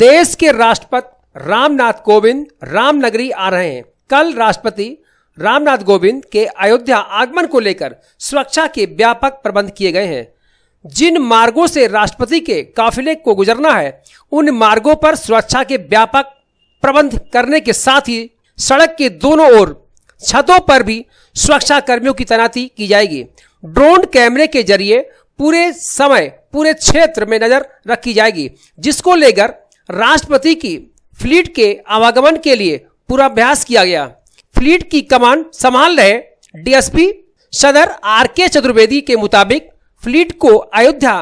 देश के राष्ट्रपति रामनाथ कोविंद रामनगरी आ रहे हैं। कल राष्ट्रपति रामनाथ कोविंद के अयोध्या आगमन को लेकर सुरक्षा के व्यापक प्रबंध किए गए हैं। जिन मार्गों से राष्ट्रपति के काफिले को गुजरना है, उन मार्गों पर सुरक्षा के व्यापक प्रबंध करने के साथ ही सड़क के दोनों ओर छतों पर भी सुरक्षा कर्मियों की तैनाती की जाएगी। ड्रोन कैमरे के जरिए पूरे समय पूरे क्षेत्र में नजर रखी जाएगी, जिसको लेकर राष्ट्रपति की फ्लीट के आवागमन के लिए पूर्वाभ्यास किया गया। फ्लीट की कमान संभाल रहे डीएसपी सदर आर.के. चतुर्वेदी के मुताबिक फ्लीट को अयोध्या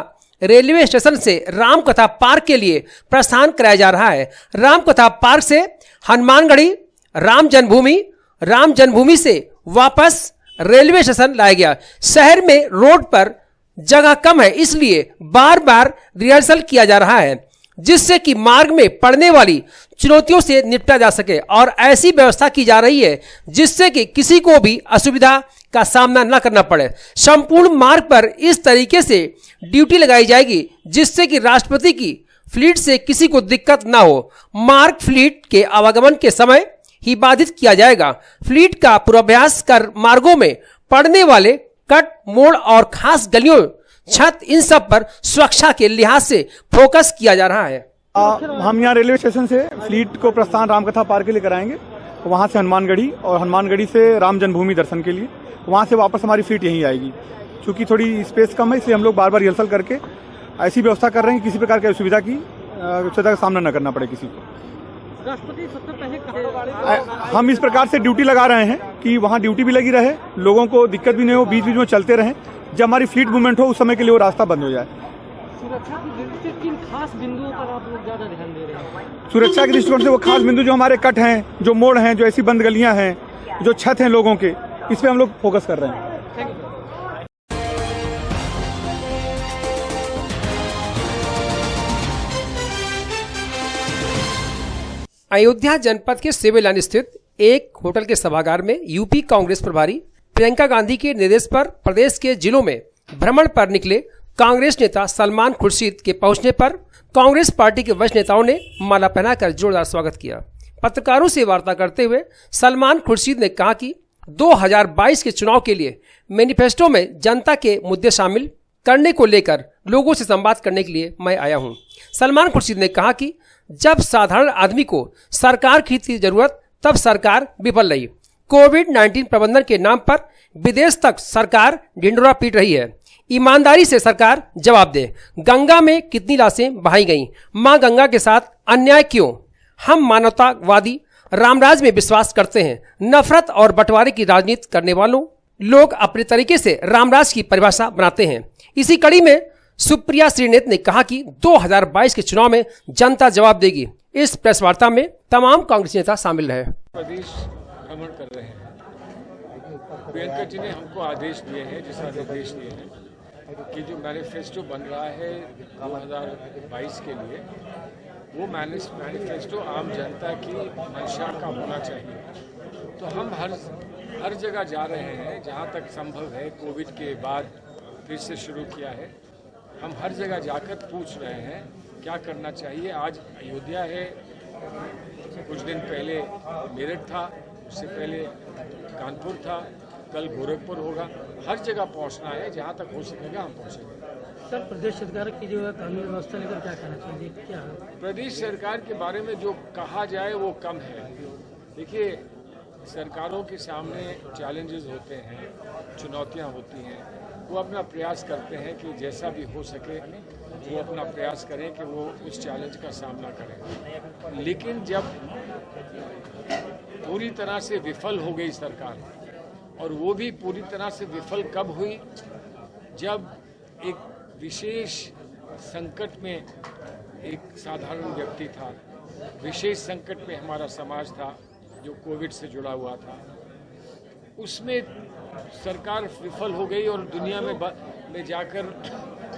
रेलवे स्टेशन से रामकथा पार्क के लिए प्रस्थान कराया जा रहा है। रामकथा पार्क से हनुमानगढ़ी, राम जन्मभूमि से वापस रेलवे स्टेशन लाया गया। शहर में रोड पर जगह कम है, इसलिए बार बार रिहर्सल किया जा रहा है, जिससे कि मार्ग में पड़ने वाली चुनौतियों से निपटा जा सके और ऐसी व्यवस्था की जा रही है जिससे कि किसी को भी असुविधा का सामना न करना पड़े। संपूर्ण मार्ग पर इस तरीके से ड्यूटी लगाई जाएगी जिससे कि राष्ट्रपति की फ्लीट से किसी को दिक्कत न हो। मार्ग फ्लीट के आवागमन के समय ही बाधित किया जाएगा। फ्लीट का पूर्वाभ्यास कर मार्गों में पड़ने वाले कट, मोड़ और खास गलियों, छत, इन सब पर सुरक्षा के लिहाज से फोकस किया जा रहा है। हम यहाँ रेलवे स्टेशन से फ्लीट को प्रस्थान रामकथा पार्क के लिए कराएंगे, वहाँ से हनुमानगढ़ी और हनुमानगढ़ी से राम जन्मभूमि दर्शन के लिए, वहाँ से वापस हमारी फ्लीट यहीं आएगी। क्योंकि थोड़ी स्पेस कम है, इसलिए हम लोग बार बार रिहर्सल करके ऐसी व्यवस्था कर रहे हैं कि किसी प्रकार की असुविधा का सामना न करना पड़े किसी को। राष्ट्रपति सबसे पहले हम इस प्रकार से ड्यूटी लगा रहे हैं कि वहाँ ड्यूटी भी लगी रहे, लोगों को दिक्कत भी नहीं हो, बीच बीच में चलते रहें। जब हमारी फ्लीट मूवमेंट हो उस समय के लिए वो रास्ता बंद हो जाए। सुरक्षा की दृष्टि से किन खास बिंदुओं पर आप लोग ज्यादा ध्यान दे रहे हैं? सुरक्षा के दृष्टिकोण से वो खास बिंदु जो हमारे कट हैं, जो मोड़ हैं, जो ऐसी बंद गलियां हैं, जो छत हैं लोगों के, इस पे हम लोग फोकस कर रहे हैं। अयोध्या जनपद के सिविल लाइन स्थित एक होटल के सभागार में यूपी कांग्रेस प्रभारी प्रियंका गांधी के निर्देश पर प्रदेश के जिलों में भ्रमण पर निकले कांग्रेस नेता सलमान खुर्शीद के पहुंचने पर कांग्रेस पार्टी के वरिष्ठ नेताओं ने माला पहनाकर जोरदार स्वागत किया। पत्रकारों से वार्ता करते हुए सलमान खुर्शीद ने कहा कि 2022 के चुनाव के लिए मैनिफेस्टो में जनता के मुद्दे शामिल करने को लेकर लोगों से संवाद करने के लिए मैं आया हूं। सलमान खुर्शीद ने कहा कि जब साधारण आदमी को सरकार की जरूरत तब सरकार विफल रही। कोविड-19 प्रबंधन के नाम पर विदेश तक सरकार ढिंढोरा पीट रही है। ईमानदारी से सरकार जवाब दे। गंगा में कितनी लाशें बहाई गईं? मां गंगा के साथ अन्याय क्यों? हम मानवतावादी रामराज में विश्वास करते हैं। नफरत और बंटवारे की राजनीति करने वालों लोग अपने तरीके से रामराज की परिभाषा बनाते हैं। इसी कड़ी में सुप्रिया श्रीनेत ने कहा कि 2022 के चुनाव में जनता जवाब देगी। इस प्रेस वार्ता में तमाम कांग्रेस नेता शामिल रहे। प्रदेश भ्रमण कर रहे हैं। प्रियंका जी ने हमको आदेश दिए हैं, जिस निर्देश दिए हैं कि जो मैनिफेस्टो बन रहा है 2022 के लिए, वो मैनिफेस्टो आम जनता की मंशा का होना चाहिए। तो हम हर जगह जा रहे हैं जहाँ तक संभव है। कोविड के बाद फिर से शुरू किया है। हम हर जगह जाकर पूछ रहे हैं क्या करना चाहिए। आज अयोध्या है, कुछ दिन पहले मेरठ था, उससे पहले कानपुर था, कल गोरखपुर होगा। हर जगह पहुंचना है, जहां तक हो सकेगा हम पहुंचेंगे। सर, प्रदेश सरकार की जो है कानून व्यवस्था लेकर क्या कहना चाहिए? क्या प्रदेश सरकार के बारे में जो कहा जाए वो कम है। देखिए, सरकारों के सामने चैलेंजेस होते हैं, चुनौतियां होती हैं। वो अपना प्रयास करते हैं कि जैसा भी हो सके वो अपना प्रयास करें कि वो उस चैलेंज का सामना करें। लेकिन जब पूरी तरह से विफल हो गई सरकार, और वो भी पूरी तरह से विफल कब हुई? जब एक विशेष संकट में एक साधारण व्यक्ति था, विशेष संकट में हमारा समाज था जो कोविड से जुड़ा हुआ था, उसमें सरकार विफल हो गई और दुनिया में जाकर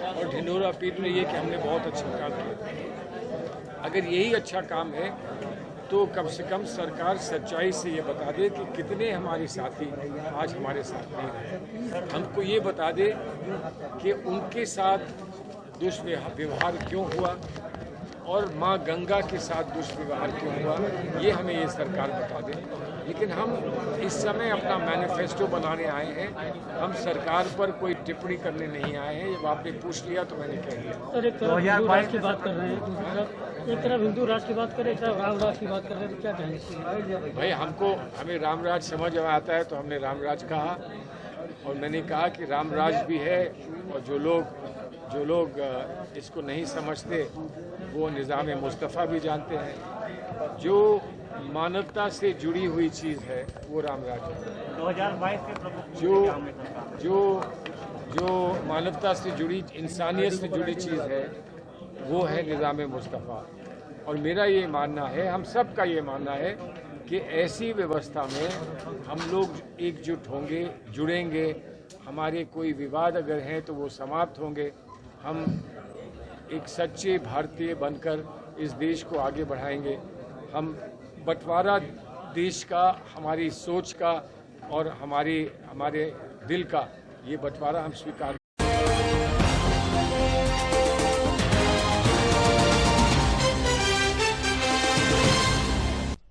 और ढिंढोरा पीट रही है कि हमने बहुत अच्छा काम किया। अगर यही अच्छा काम है तो कम से कम सरकार सच्चाई से ये बता दे कि कितने हमारे साथी आज हमारे साथ नहीं रहे। हमको ये बता दे कि उनके साथ दुष्व्यवहार क्यों हुआ, और माँ गंगा के साथ दुष्व्यवहार क्यों हुआ, ये हमें ये सरकार बता दे। लेकिन हम इस समय अपना मैनिफेस्टो बनाने आए हैं, हम सरकार पर कोई टिप्पणी करने नहीं आए हैं। जब आपने पूछ लिया तो मैंने कह दिया। सर, एक तरफ हिंदू राष्ट्र की बात कर रहे हैं, दूसरी तरफ एक तरफ हिंदू राष्ट्र की बात करें, एक तरफ राम राष्ट्र की बात कर रहे हैं, तो क्या कहेंगे? भाई हमें रामराज समझ में आता है तो हमने रामराज कहा, और मैंने कहा कि रामराज भी है, और जो लोग इसको नहीं समझते वो निज़ाम मुस्तफ़ा भी जानते हैं। जो मानवता से जुड़ी हुई चीज़ है वो रामराज है। 2022 के प्रमुख जो मानवता से जुड़ी, इंसानियत से जुड़ी चीज़ है वो है निज़ाम मुस्तफ़ा। और मेरा ये मानना है, हम सब का ये मानना है कि ऐसी व्यवस्था में हम लोग एकजुट होंगे, जुड़ेंगे, हमारे कोई विवाद अगर हैं तो वो समाप्त होंगे। हम एक सच्चे भारतीय बनकर इस देश को आगे बढ़ाएंगे। हम बंटवारा देश का, हमारी सोच का और हमारे दिल का ये बंटवारा हम स्वीकार।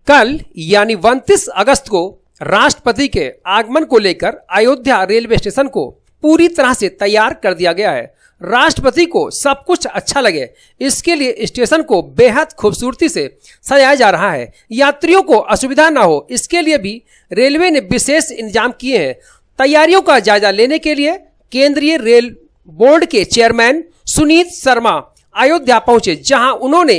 कल यानी 29 अगस्त को राष्ट्रपति के आगमन को लेकर अयोध्या रेलवे स्टेशन को पूरी तरह से तैयार कर दिया गया है। राष्ट्रपति को सब कुछ अच्छा लगे, इसके लिए स्टेशन को बेहद खूबसूरती से सजाया जा रहा है। यात्रियों को असुविधा ना हो, इसके लिए भी रेलवे ने विशेष इंतजाम किए हैं। तैयारियों का जायजा लेने के लिए केंद्रीय रेल बोर्ड के चेयरमैन सुनीत शर्मा अयोध्या पहुंचे, जहां उन्होंने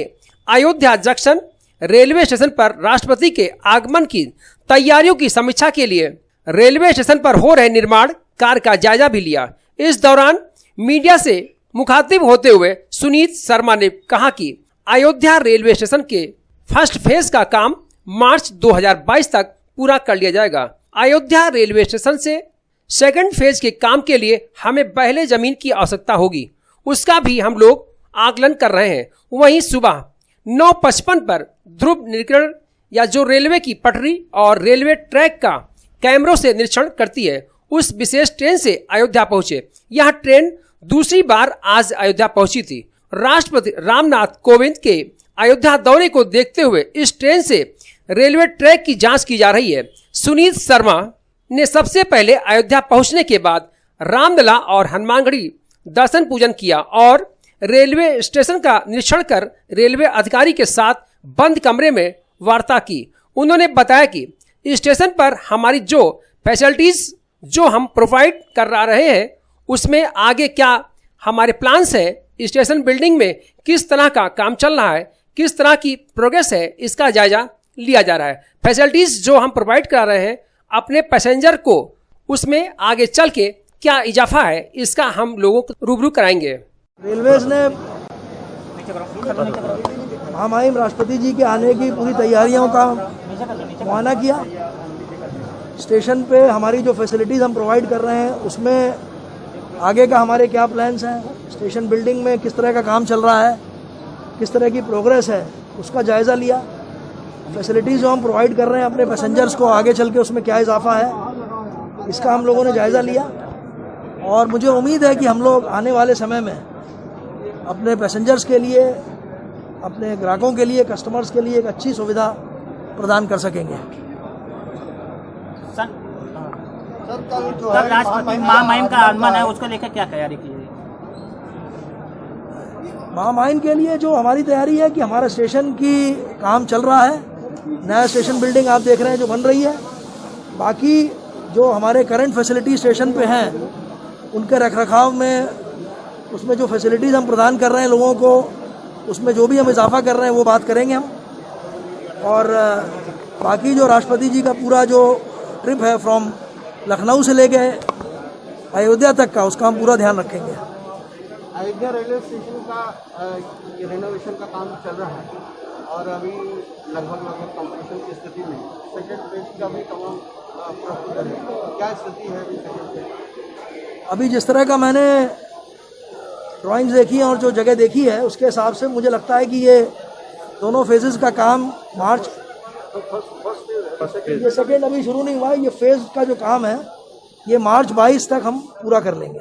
अयोध्या जंक्शन रेलवे स्टेशन पर राष्ट्रपति के आगमन की तैयारियों की समीक्षा के लिए रेलवे स्टेशन पर हो रहे निर्माण कार्य का जायजा भी लिया। इस दौरान मीडिया से मुखातिब होते हुए सुनीत शर्मा ने कहा कि अयोध्या रेलवे स्टेशन के फर्स्ट फेज का काम मार्च 2022 तक पूरा कर लिया जाएगा। अयोध्या रेलवे स्टेशन से सेकंड फेज के काम के लिए हमें पहले जमीन की आवश्यकता होगी, उसका भी हम लोग आकलन कर रहे हैं। वहीं सुबह 9:55 पर ध्रुव निरीक्षण या जो रेलवे की पटरी और रेलवे ट्रैक का कैमरों से निरीक्षण करती है, उस विशेष ट्रेन से अयोध्या पहुंचे। यह ट्रेन दूसरी बार आज अयोध्या पहुंची थी। राष्ट्रपति रामनाथ कोविंद के अयोध्या दौरे को देखते हुए इस ट्रेन से रेलवे ट्रैक की जांच की जा रही है। सुनीत शर्मा ने सबसे पहले अयोध्या पहुंचने के बाद रामलला और हनुमानगढ़ी दर्शन पूजन किया और रेलवे स्टेशन का निरीक्षण कर रेलवे अधिकारी के साथ बंद कमरे में वार्ता की। उन्होंने बताया कि स्टेशन पर हमारी जो फैसिलिटीज जो हम प्रोवाइड कर रहे हैं, उसमें आगे क्या हमारे प्लान्स है, स्टेशन बिल्डिंग में किस तरह का काम चल रहा है, किस तरह की प्रोग्रेस है, इसका जायजा लिया जा रहा है। फैसिलिटीज जो हम प्रोवाइड कर रहे हैं अपने पैसेंजर को, उसमें आगे चल के क्या इजाफा है, इसका हम लोगों को रूबरू कराएंगे। रेलवेज ने महामहिम राष्ट्रपति जी के आने की पूरी तैयारियों का मुआयना किया। स्टेशन पे हमारी जो फैसिलिटीज़ हम प्रोवाइड कर रहे हैं उसमें आगे का हमारे क्या प्लान्स हैं, स्टेशन बिल्डिंग में किस तरह का काम चल रहा है, किस तरह की प्रोग्रेस है, उसका जायज़ा लिया। फैसिलिटीज़ जो हम प्रोवाइड कर रहे हैं अपने पैसेंजर्स को, आगे चल के उसमें क्या इजाफा है, इसका हम लोगों ने जायज़ा लिया। और मुझे उम्मीद है कि हम लोग आने वाले समय में अपने पैसेंजर्स के लिए, अपने ग्राहकों के लिए, कस्टमर्स के लिए एक अच्छी सुविधा प्रदान कर सकेंगे। सर, राष्ट्रपति महामहिम का आगमन है, उसको लेकर क्या तैयारी की है? महामहिम के लिए जो हमारी तैयारी है कि हमारा स्टेशन की काम चल रहा है, नया स्टेशन बिल्डिंग आप देख रहे हैं जो बन रही है। बाकी जो हमारे करंट फैसिलिटी स्टेशन पे हैं उनके रखरखाव में, उसमें जो फैसिलिटीज़ हम प्रदान कर रहे हैं लोगों को, उसमें जो भी हम इजाफा कर रहे हैं वो बात करेंगे हम। और बाकी जो राष्ट्रपति जी का पूरा जो ट्रिप है फ्रॉम लखनऊ से लेके अयोध्या तक का, उसका हम पूरा ध्यान रखेंगे। अयोध्या रेलवे स्टेशन का रेनोवेशन का काम चल रहा है और अभी लगभग कंप्लीशन की स्थिति में सेकेंड फेज का भी तमाम प्रस्तुत है। क्या स्थिति है अभी सेकेंड फेज? अभी जिस तरह का मैंने ड्राइंग्स देखी है और जो जगह देखी है उसके हिसाब से मुझे लगता है कि ये दोनों फेजेस का काम मार्च, ये सेकेंड अभी शुरू नहीं हुआ है, ये फेज का जो काम है ये मार्च 22 तक हम पूरा कर लेंगे।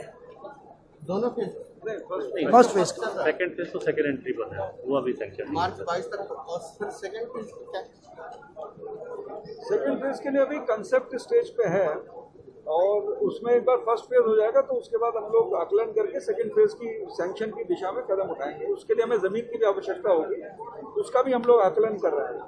दोनों फेज फर्स्ट फेज का। सेकंड फेज तो सेकंड एंट्री पर है, वो अभी सैंक्शन मार्च 22 तक, और फिर सेकंड फेज क्या? सेकंड फेज के लिए अभी कंसेप्ट स्टेज पे है, और उसमें एक बार फर्स्ट फेज हो जाएगा तो उसके बाद हम लोग आकलन करके सेकंड फेज की सैंक्शन की दिशा में कदम उठाएंगे। उसके लिए हमें जमीन की भी आवश्यकता होगी, उसका भी हम लोग आकलन कर रहे हैं।